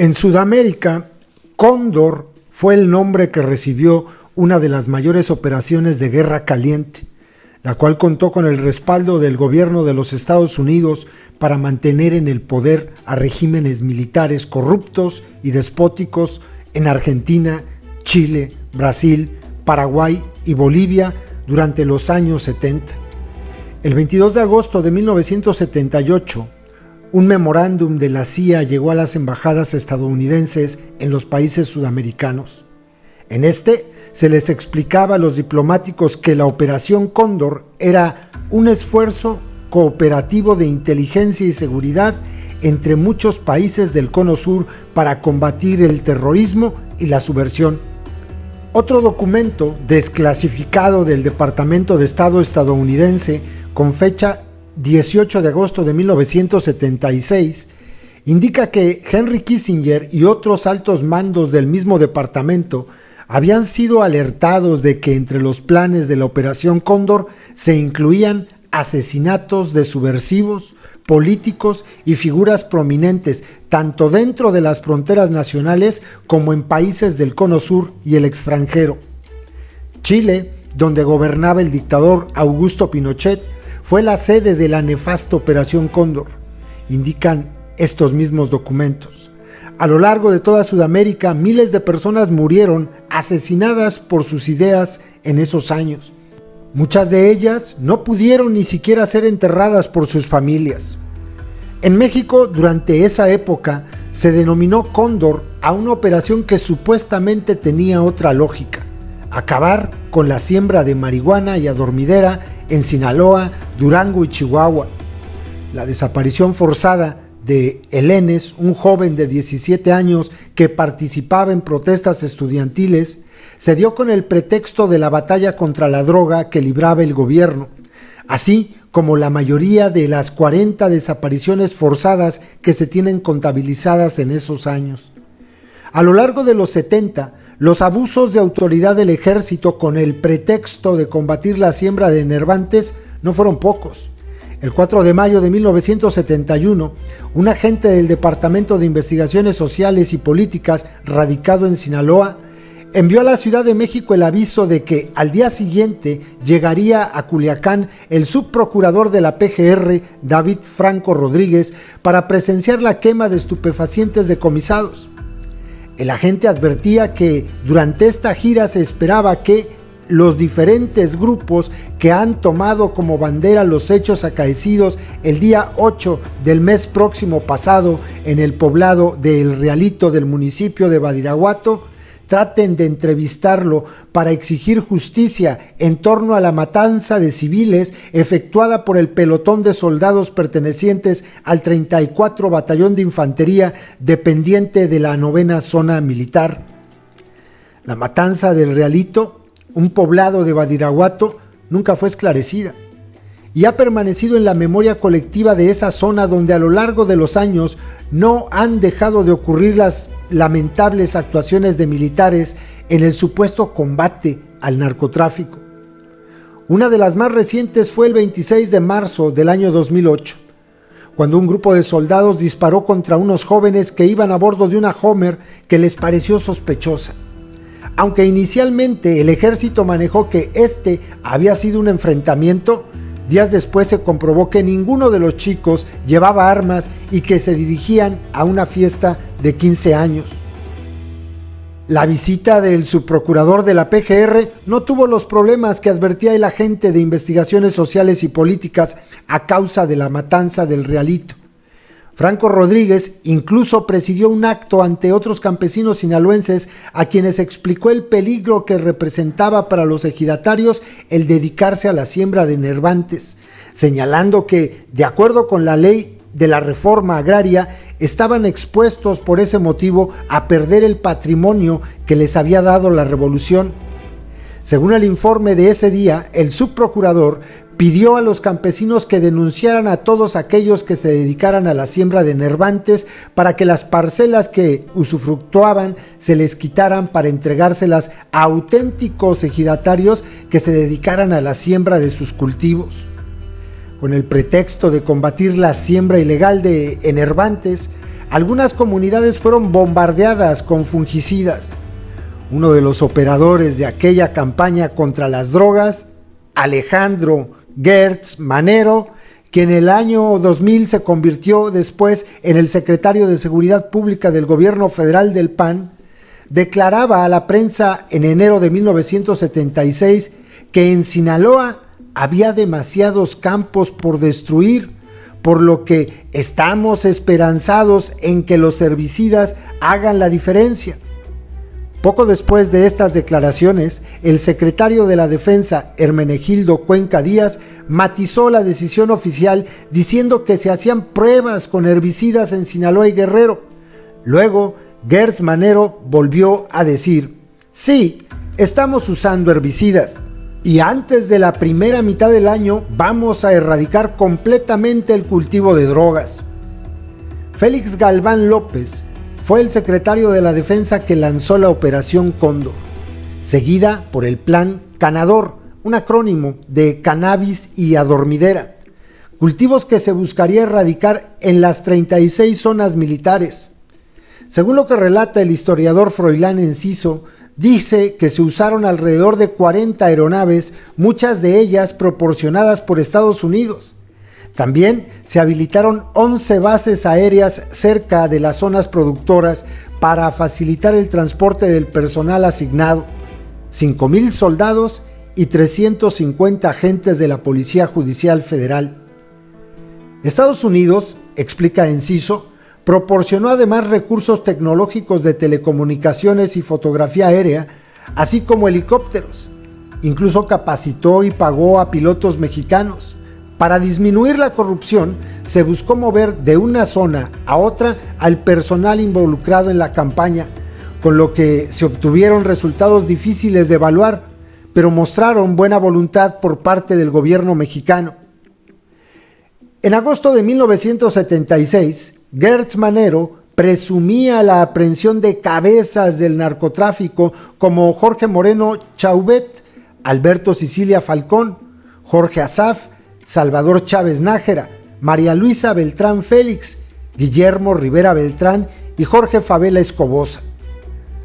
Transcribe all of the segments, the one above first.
En Sudamérica, Cóndor fue el nombre que recibió una de las mayores operaciones de guerra caliente, la cual contó con el respaldo del gobierno de los Estados Unidos para mantener en el poder a regímenes militares corruptos y despóticos en Argentina, Chile, Brasil, Paraguay y Bolivia durante los años 70. El 22 de agosto de 1978, un memorándum de la CIA llegó a las embajadas estadounidenses en los países sudamericanos. En este se les explicaba a los diplomáticos que la Operación Cóndor era un esfuerzo cooperativo de inteligencia y seguridad entre muchos países del Cono Sur para combatir el terrorismo y la subversión. Otro documento desclasificado del Departamento de Estado estadounidense con fecha 18 de agosto de 1976 indica que Henry Kissinger y otros altos mandos del mismo departamento habían sido alertados de que entre los planes de la Operación Cóndor se incluían asesinatos de subversivos, políticos y figuras prominentes, tanto dentro de las fronteras nacionales como en países del Cono Sur y el extranjero. Chile, donde gobernaba el dictador Augusto Pinochet, fue la sede de la nefasta Operación Cóndor, indican estos mismos documentos. A lo largo de toda Sudamérica, miles de personas murieron asesinadas por sus ideas en esos años. Muchas de ellas no pudieron ni siquiera ser enterradas por sus familias. En México, durante esa época, se denominó Cóndor a una operación que supuestamente tenía otra lógica: acabar con la siembra de marihuana y adormidera en Sinaloa, Durango y Chihuahua. La desaparición forzada de Elenes, un joven de 17 años que participaba en protestas estudiantiles, se dio con el pretexto de la batalla contra la droga que libraba el gobierno, así como la mayoría de las 40 desapariciones forzadas que se tienen contabilizadas en esos años. A lo largo de los 70, los abusos de autoridad del ejército con el pretexto de combatir la siembra de enervantes no fueron pocos. El 4 de mayo de 1971, un agente del Departamento de Investigaciones Sociales y Políticas radicado en Sinaloa envió a la Ciudad de México el aviso de que al día siguiente llegaría a Culiacán el subprocurador de la PGR, David Franco Rodríguez, para presenciar la quema de estupefacientes decomisados. El agente advertía que durante esta gira se esperaba que los diferentes grupos que han tomado como bandera los hechos acaecidos el día 8 del mes próximo pasado en el poblado de El Realito del municipio de Badiraguato traten de entrevistarlo para exigir justicia en torno a la matanza de civiles efectuada por el pelotón de soldados pertenecientes al 34 Batallón de Infantería dependiente de la 9ª Zona Militar. La matanza del Realito, un poblado de Badiraguato, nunca fue esclarecida y ha permanecido en la memoria colectiva de esa zona donde a lo largo de los años no han dejado de ocurrir las lamentables actuaciones de militares en el supuesto combate al narcotráfico. Una de las más recientes fue el 26 de marzo del año 2008, cuando un grupo de soldados disparó contra unos jóvenes que iban a bordo de una Homer que les pareció sospechosa. Aunque inicialmente el ejército manejó que este había sido un enfrentamiento, días después se comprobó que ninguno de los chicos llevaba armas y que se dirigían a una fiesta de 15 años. La visita del subprocurador de la PGR no tuvo los problemas que advertía el agente de Investigaciones Sociales y Políticas a causa de la matanza del Realito. Franco Rodríguez incluso presidió un acto ante otros campesinos sinaloenses a quienes explicó el peligro que representaba para los ejidatarios el dedicarse a la siembra de enervantes, señalando que, de acuerdo con la ley de la reforma agraria, estaban expuestos por ese motivo a perder el patrimonio que les había dado la revolución. Según el informe de ese día, el subprocurador pidió a los campesinos que denunciaran a todos aquellos que se dedicaran a la siembra de enervantes para que las parcelas que usufructuaban se les quitaran para entregárselas a auténticos ejidatarios que se dedicaran a la siembra de sus cultivos. Con el pretexto de combatir la siembra ilegal de enervantes, algunas comunidades fueron bombardeadas con fungicidas. Uno de los operadores de aquella campaña contra las drogas, Alejandro Gertz Manero, quien en el año 2000 se convirtió después en el secretario de Seguridad Pública del gobierno federal del PAN, declaraba a la prensa en enero de 1976 que en Sinaloa había demasiados campos por destruir, por lo que estamos esperanzados en que los herbicidas hagan la diferencia. Poco después de estas declaraciones, el secretario de la Defensa, Hermenegildo Cuenca Díaz, matizó la decisión oficial diciendo que se hacían pruebas con herbicidas en Sinaloa y Guerrero. Luego, Gertz Manero volvió a decir: sí, estamos usando herbicidas y antes de la primera mitad del año vamos a erradicar completamente el cultivo de drogas. Félix Galván López fue el secretario de la Defensa que lanzó la Operación Cóndor, seguida por el Plan Canador, un acrónimo de cannabis y adormidera, cultivos que se buscaría erradicar en las 36 zonas militares. Según lo que relata el historiador Froilán Enciso, dice que se usaron alrededor de 40 aeronaves, muchas de ellas proporcionadas por Estados Unidos. También se habilitaron 11 bases aéreas cerca de las zonas productoras para facilitar el transporte del personal asignado, 5,000 soldados y 350 agentes de la Policía Judicial Federal. Estados Unidos, explica Enciso, proporcionó además recursos tecnológicos de telecomunicaciones y fotografía aérea, así como helicópteros. Incluso capacitó y pagó a pilotos mexicanos. Para disminuir la corrupción, se buscó mover de una zona a otra al personal involucrado en la campaña, con lo que se obtuvieron resultados difíciles de evaluar, pero mostraron buena voluntad por parte del gobierno mexicano. En agosto de 1976, Gertz Manero presumía la aprehensión de cabezas del narcotráfico como Jorge Moreno Chauvet, Alberto Sicilia Falcón, Jorge Asaf, Salvador Chávez Nájera, María Luisa Beltrán Félix, Guillermo Rivera Beltrán y Jorge Favela Escobosa.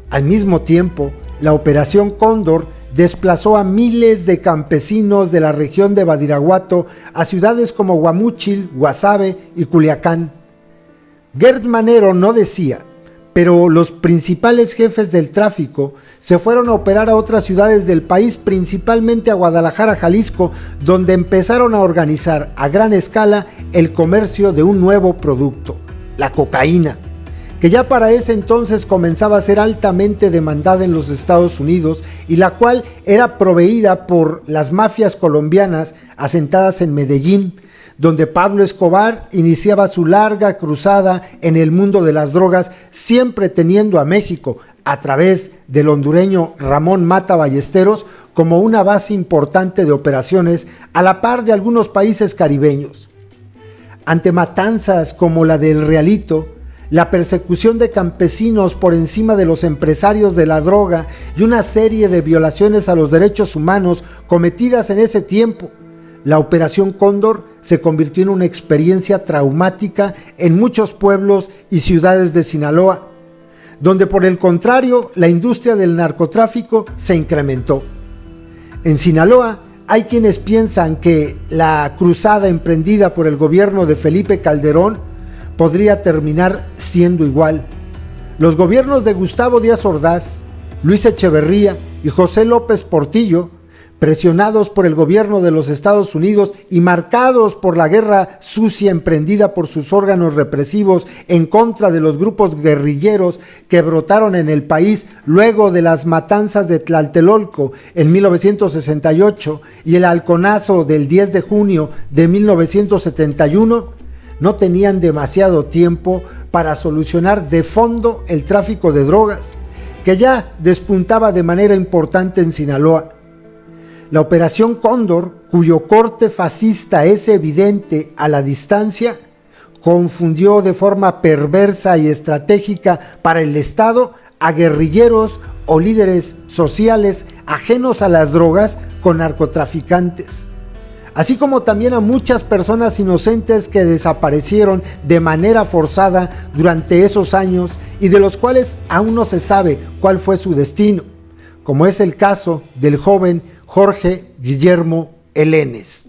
Al mismo tiempo, la Operación Cóndor desplazó a miles de campesinos de la región de Badiraguato a ciudades como Guamúchil, Guasave y Culiacán. Gertz Manero no decía, pero los principales jefes del tráfico se fueron a operar a otras ciudades del país, principalmente a Guadalajara, Jalisco, donde empezaron a organizar a gran escala el comercio de un nuevo producto, la cocaína, que ya para ese entonces comenzaba a ser altamente demandada en los Estados Unidos y la cual era proveída por las mafias colombianas asentadas en Medellín, donde Pablo Escobar iniciaba su larga cruzada en el mundo de las drogas, siempre teniendo a México, a través del hondureño Ramón Mata Ballesteros, como una base importante de operaciones a la par de algunos países caribeños. Ante matanzas como la del Realito, la persecución de campesinos por encima de los empresarios de la droga y una serie de violaciones a los derechos humanos cometidas en ese tiempo, la Operación Cóndor se convirtió en una experiencia traumática en muchos pueblos y ciudades de Sinaloa, donde por el contrario la industria del narcotráfico se incrementó. En Sinaloa hay quienes piensan que la cruzada emprendida por el gobierno de Felipe Calderón podría terminar siendo igual. Los gobiernos de Gustavo Díaz Ordaz, Luis Echeverría y José López Portillo, presionados por el gobierno de los Estados Unidos y marcados por la guerra sucia emprendida por sus órganos represivos en contra de los grupos guerrilleros que brotaron en el país luego de las matanzas de Tlatelolco en 1968 y el halconazo del 10 de junio de 1971, no tenían demasiado tiempo para solucionar de fondo el tráfico de drogas, que ya despuntaba de manera importante en Sinaloa. La Operación Cóndor, cuyo corte fascista es evidente a la distancia, confundió de forma perversa y estratégica para el Estado a guerrilleros o líderes sociales ajenos a las drogas con narcotraficantes. así como también a muchas personas inocentes que desaparecieron de manera forzada durante esos años y de los cuales aún no se sabe cuál fue su destino, como es el caso del joven Jorge Guillermo Elenes.